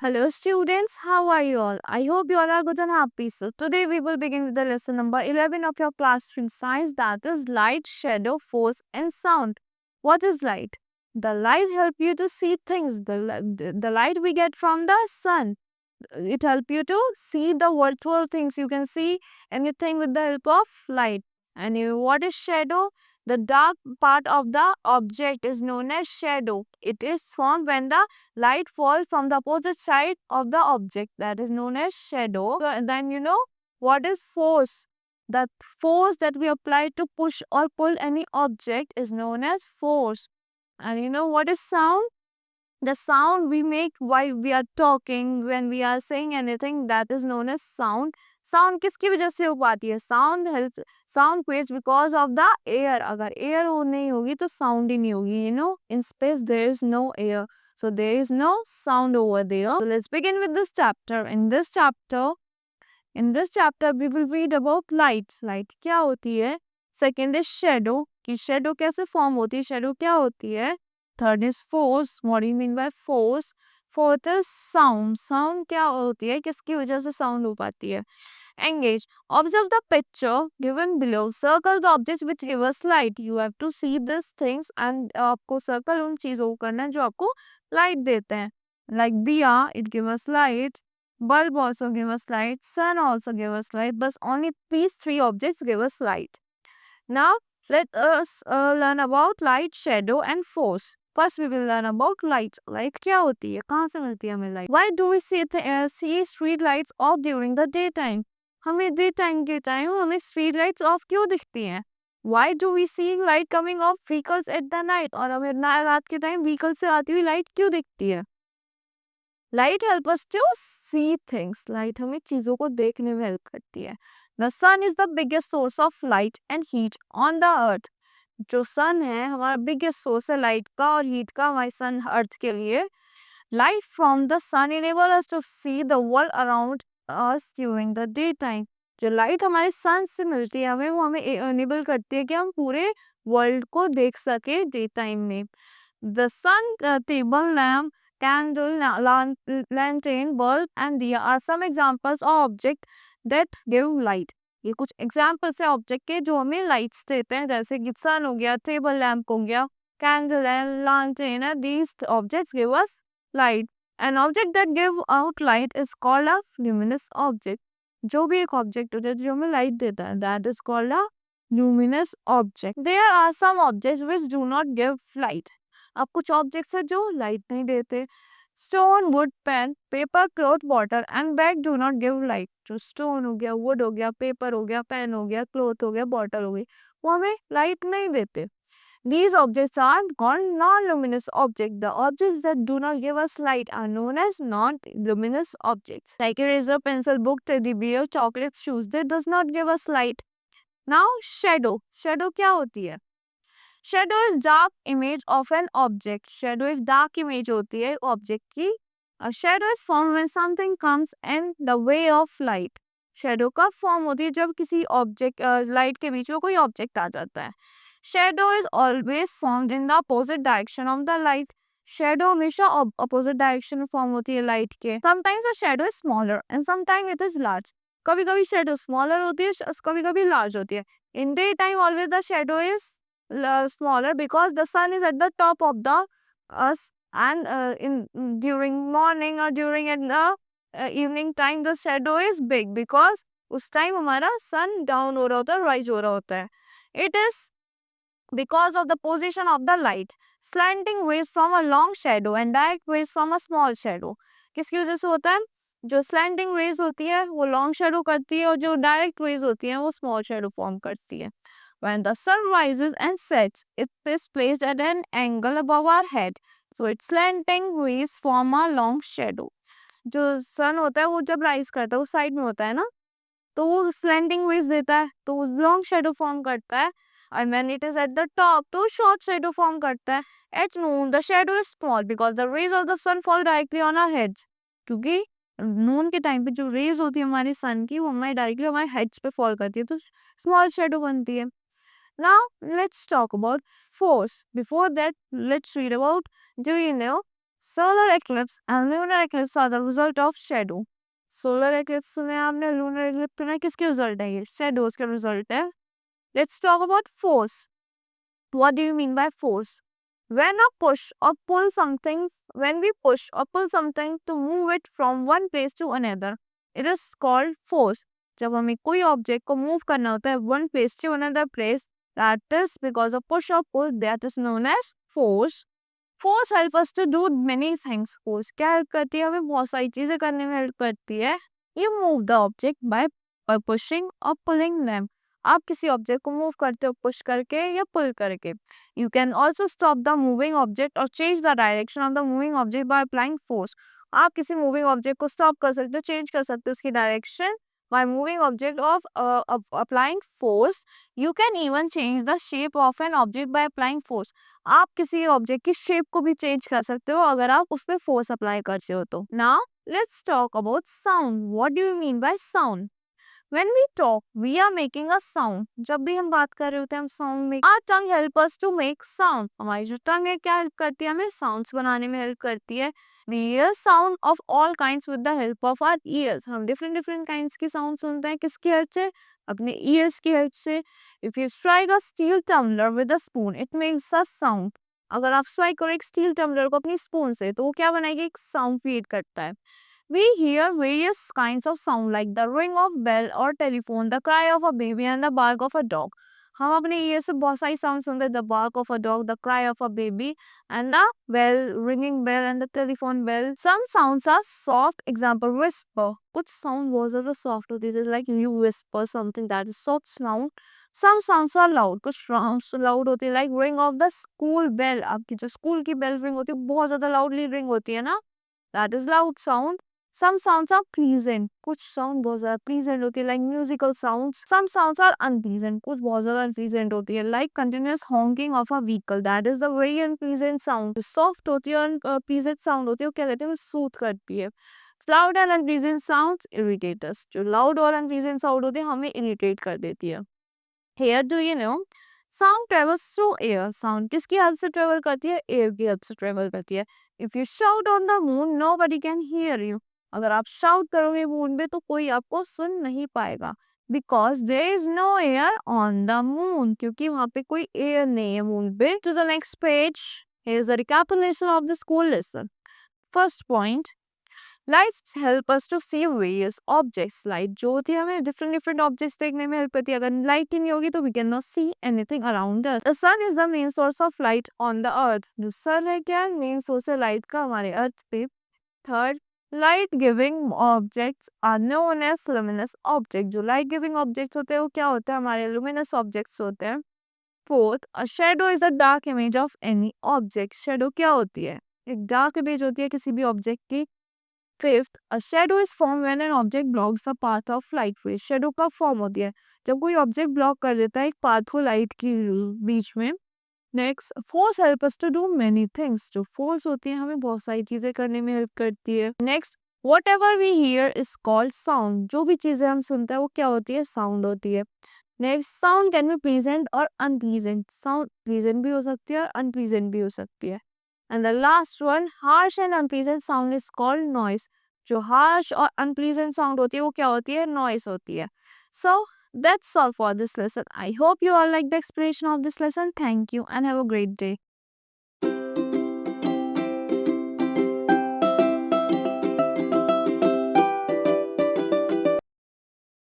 Hello students, how are you all? I hope you all are good and happy. So today we will begin with the lesson number 11 of your class 3 science, that is light, shadow, force and sound. What is light? The light help you to see things. The light we get from the sun. It help you to see the virtual things. You can see anything with the help of light. And what is shadow? The dark part of the object is known as shadow. It is formed when the light falls from the opposite side of the object, that is known as shadow. So, then what is force? The force that we apply to push or pull any object is known as force. And what is sound? The sound we make while we are talking, when we are saying anything, that is known as sound. Sound किसकी वजह से हो पाती है? Sound creates because of the air. अगर air नहीं होगी तो sound ही नहीं होगी. In space there is no air, so there is no sound over there. So let's begin with this chapter. In this chapter we will read about light. Light क्या होती है? Second is shadow, कि shadow कैसे form होती है, shadow क्या होती है. Third is force. What do you mean by force? Fourth is sound. Sound क्या होती है, किसकी वजह से sound हो पाती है. Engage. Observe the picture given below. Circle the objects which give us light. You have to see these things and आपको circle उन चीज़ों को करना है जो आपको light देते हैं. Like दिया, it gives us light. Bulb also give us light. Sun also give us light. But only these three objects give us light. Now, let us learn about light, shadow and force. First, we will learn about light. Light क्या होती है? कहाँ से मिलती है हमें light? Why do we see street lights off during the daytime? हमें daytime के time हमें street lights off क्यों दिखती हैं? Why do we see light coming off vehicles at the night? और हमें रात के time vehicle से आती हुई light क्यों दिखती है? Light help us to see things. Light हमें चीज़ों को देखने में help करती है. The sun is the biggest source of light and heat on the earth. जो sun है हमारा biggest source है light का और heat का हमारे sun earth के लिए. Light from the sun enable us to see the world around us during the daytime. जो light हमारे sun से मिलती है हमें, वो हमें enable करती है कि हम पूरे world को देख सके daytime में. The sun table lamp, candle, lantern, bulb and diya are some examples of objects that give light. ये कुछ examples है object के जो हमें lights देते हैं, जैसे कि sun हो गया, table lamp हो गया, candle है, lantern है. These objects give us light. An object that give out light is called a luminous object. जो भी एक object होता है जो हमें light देता है, that is called a luminous object. There are some objects which do not give light. अब कुछ ऑब्जेक्ट्स है जो लाइट नहीं देते. Stone, wood, pen, paper, cloth, bottle and bag do not give light. जो स्टोन हो गया, वुड हो गया, पेपर हो गया, पेन हो गया, क्लॉथ हो गया, बॉटल हो गई, वो हमें लाइट नहीं देते. These objects are called non-luminous objects. The objects that do not give us light are known as non-luminous objects. Like eraser, pencil, book, teddy bear, chocolates, shoes. They does not give us light. Now shadow. Shadow क्या होती है? Shadow is dark image of an object. Shadow is dark image होती है object की. A shadow is formed when something comes in the way of light. Shadow का form होती है जब किसी object light के बीच में कोई object आ जाता है. Shadow is always formed in the opposite direction of the light. Shadow हमेशा opposite direction में form होती है light के. Sometimes the shadow is smaller and sometimes it is large. कभी कभी shadow smaller होती है, कभी कभी large होती है. In daytime always the shadow is smaller because the sun is at the top of the us, and in during morning or during at the evening time the shadow is big because उस time हमारा sun down हो रहा होता है, rise हो रहा होता है. It is because of the position of the light. Slanting rays from a long shadow and direct rays from a small shadow. किसकी वजह से होता है? जो slanting rays होती है वो long shadow करती है और जो direct rays होती है वो small shadow form करती है. When the sun rises and sets, it is placed at an angle above our head. So its slanting rays form a long shadow. जो sun होता है वो जब rise करता है वो side में होता है ना, तो वो slanting rays देता है तो वो long shadow form करता है. And when it is at the top, तो short shadow form करता है. At noon, the shadow is small because the rays of the sun fall directly on our heads. क्योंकि नून के टाइम पे जो raise होती है हमारे सन की, वो हमारे डायरेक्टली हमारे हेड्स पे फॉल करती है, तो स्मॉल शेडो बनती है. Now let's talk about force. Before that, let's read about, do you know, solar eclipse and lunar eclipse are the result of shadow. Solar eclipse सुने आपने, lunar eclipse सुना है, किसके result है ये? Shadows के result है. Let's talk about force. What do you mean by force? When a push or pull something, when we push or pull something to move it from one place to another, it is called force. जब हमें कोई object को move करना होता है one place to another place, that is because of push or pull, that is known as force. Force help us to do many things. Force क्या help करती है? हमें बहुत सारी चीजें करने में help करती है. You move the object by pushing or pulling them. आप किसी ऑब्जेक्ट को मूव करते हो पुश करके या पुल करके. You can also stop the moving object or change the direction of the moving object by applying force. आप किसी मूविंग ऑब्जेक्ट को स्टॉप कर सकते हो, चेंज कर सकते हो उसकी direction by moving object of applying force. You can even change the shape of an object by applying force. आप किसी ऑब्जेक्ट की शेप को भी चेंज कर सकते हो अगर आप उस पर फोर्स अप्लाई करते हो तो. Now let's talk about sound. What do you mean by sound? When we talk, we are making a sound. जब भी हम बात कर रहे होते हैं हम साउंड में. Our tongue help us to make sound. हमारी जो टंग है क्या हेल्प करती है? हमें साउंड्स बनाने में हेल्प करती है. We hear sound of all kinds with the help of our ears. हम different kinds की sound सुनते हैं किसकी हेल्प से? अपने ears की हेल्प से. If you strike a steel tumbler with a spoon, it makes a sound. अगर आप strike करो एक steel tumbler को अपनी spoon से, तो वो क्या बनाएगी? एक sound create करता है. We hear various kinds of sound like the ring of bell or telephone, the cry of a baby and the bark of a dog. हम अपने ईयर से बहुत सारी साउंड सुनते हैं. The bark of a dog, the cry of a baby and the bell, ringing bell and the telephone bell. Some sounds are soft, example whisper. कुछ sound बहुत ज्यादा सॉफ्ट होती है, like you whisper something, that is soft sound. Some sounds are loud, कुछ sounds loud होती है, like ring of the school bell. आपकी जो स्कूल की बेल रिंग होती है बहुत ज्यादा लाउडली रिंग होती है ना, that is loud sound. Some sounds are pleasant. कुछ sound बहुत ज़्यादा pleasant होती है, like musical sounds. Some sounds are unpleasant. कुछ बहुत ज़्यादा unpleasant होती है, like continuous honking of a vehicle. That is the very unpleasant sound. Soft होती है और pleasant sound होती है, वो क्या कहते हैं? वो soothe करती है. Loud and unpleasant sounds irritate us. जो loud और unpleasant sound होती है हमें irritate कर देती है. Here do you know? Sound travels through air. Sound किसकी हेल्प से ट्रेवल करती है? एयर की हेल्प से ट्रेवल करती है. If you shout on the moon, nobody can hear you. अगर आप शाउट करोगे मून पे तो कोई आपको सुन नहीं पाएगा. Because there is no air on the moon. क्योंकि वहाँ पे कोई एयर नहीं है मून पे. To the next page. Here is a recapitulation of the school lesson. First point. Lights help us to see various objects. Light जो होती है हमें different objects देखने में help करती है. अगर light ही नहीं होगी तो we cannot see anything around us. The sun is the main source of light on the earth. जो sun है क्या? Main source है light का हमारे earth पे. Third, light giving objects are known as luminous objects. जो light giving objects होते हैं वो क्या होता है? हमारे luminous objects होते हैं. Fourth, a shadow is a dark image of any object. Shadow क्या होती है? एक dark image होती है किसी भी object की. Fifth, a shadow is formed when an object blocks the path of light ray. Shadow का form होती है जब कोई object block कर देता है एक path को light की बीच में. Next, force help us to do many things. जो force होती है हमें बहुत सारी चीजें करने में help करती है. Next, whatever we hear is called sound. जो भी चीजें हम सुनते हैं वो क्या होती है? Sound होती है. Next, sound can be pleasant or unpleasant. Sound pleasant भी हो सकती है और unpleasant भी हो सकती है. And the last one, harsh and unpleasant sound is called noise. जो harsh और unpleasant sound होती है वो क्या होती है? Noise होती है. So that's all for this lesson. I hope you all like the explanation of this lesson. Thank you and have a great day.